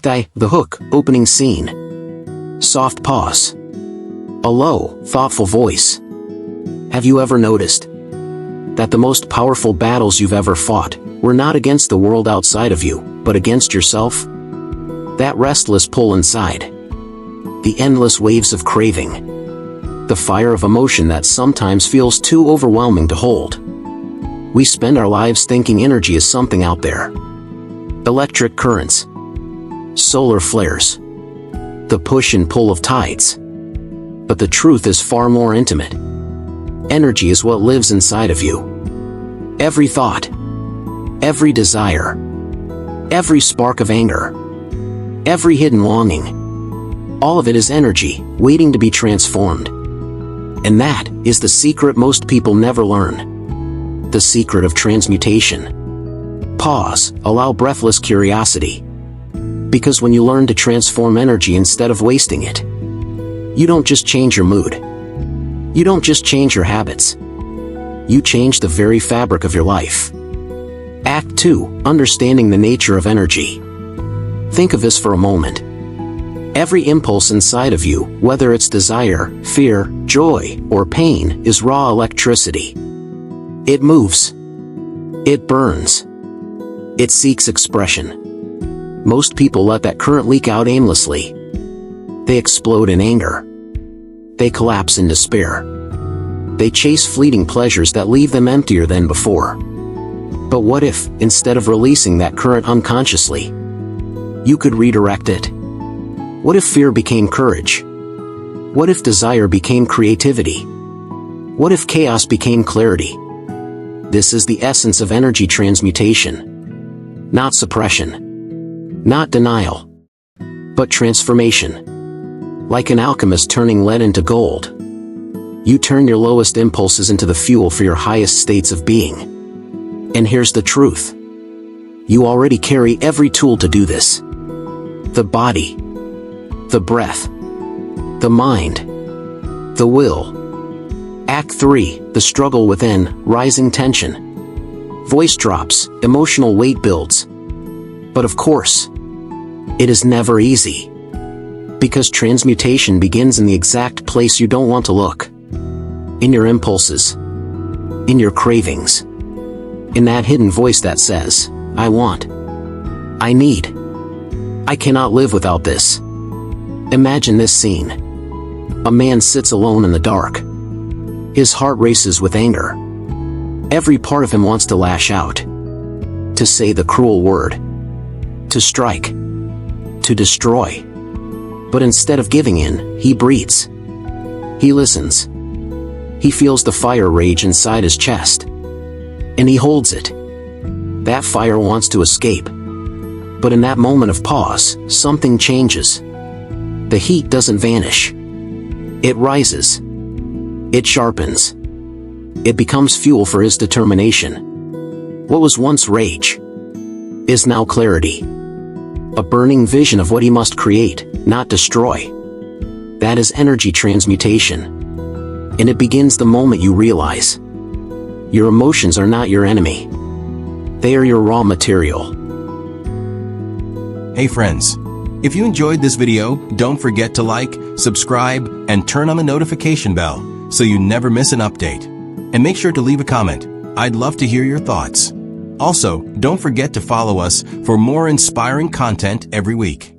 The hook, opening scene. Soft pause. A low, thoughtful voice. Have you ever noticed that the most powerful battles you've ever fought were not against the world outside of you, but against yourself? That restless pull inside. The endless waves of craving. The fire of emotion that sometimes feels too overwhelming to hold. We spend our lives thinking energy is something out there. Electric currents. Solar flares. The push and pull of tides. But the truth is far more intimate. Energy is what lives inside of you. Every thought. Every desire. Every spark of anger. Every hidden longing. All of it is energy, waiting to be transformed. And that is the secret most people never learn. The secret of transmutation. Pause, allow breathless curiosity. Because when you learn to transform energy instead of wasting it, you don't just change your mood. You don't just change your habits. You change the very fabric of your life. Act 2, understanding the nature of energy. Think of this for a moment. Every impulse inside of you, whether it's desire, fear, joy, or pain, is raw electricity. It moves. It burns. It seeks expression. Most people let that current leak out aimlessly. They explode in anger. They collapse in despair. They chase fleeting pleasures that leave them emptier than before. But what if, instead of releasing that current unconsciously, you could redirect it? What if fear became courage? What if desire became creativity? What if chaos became clarity? This is the essence of energy transmutation. Not suppression. Not denial. But transformation. Like an alchemist turning lead into gold. You turn your lowest impulses into the fuel for your highest states of being. And here's the truth. You already carry every tool to do this. The body. The breath. The mind. The will. Act 3, the struggle within, rising tension. Voice drops, emotional weight builds. But of course, it is never easy. Because transmutation begins in the exact place you don't want to look. In your impulses. In your cravings. In that hidden voice that says, I want. I need. I cannot live without this. Imagine this scene. A man sits alone in the dark. His heart races with anger. Every part of him wants to lash out. To say the cruel word. To strike. To destroy. But instead of giving in, he breathes. He listens. He feels the fire rage inside his chest. And he holds it. That fire wants to escape. But in that moment of pause, something changes. The heat doesn't vanish. It rises. It sharpens. It becomes fuel for his determination. What was once rage is now clarity. A burning vision of what he must create, not destroy. That is energy transmutation. And it begins the moment you realize your emotions are not your enemy. They are your raw material. Hey friends, if you enjoyed this video, don't forget to like, subscribe, and turn on the notification bell so you never miss an update. And make sure to leave a comment. I'd love to hear your thoughts. Also, don't forget to follow us for more inspiring content every week.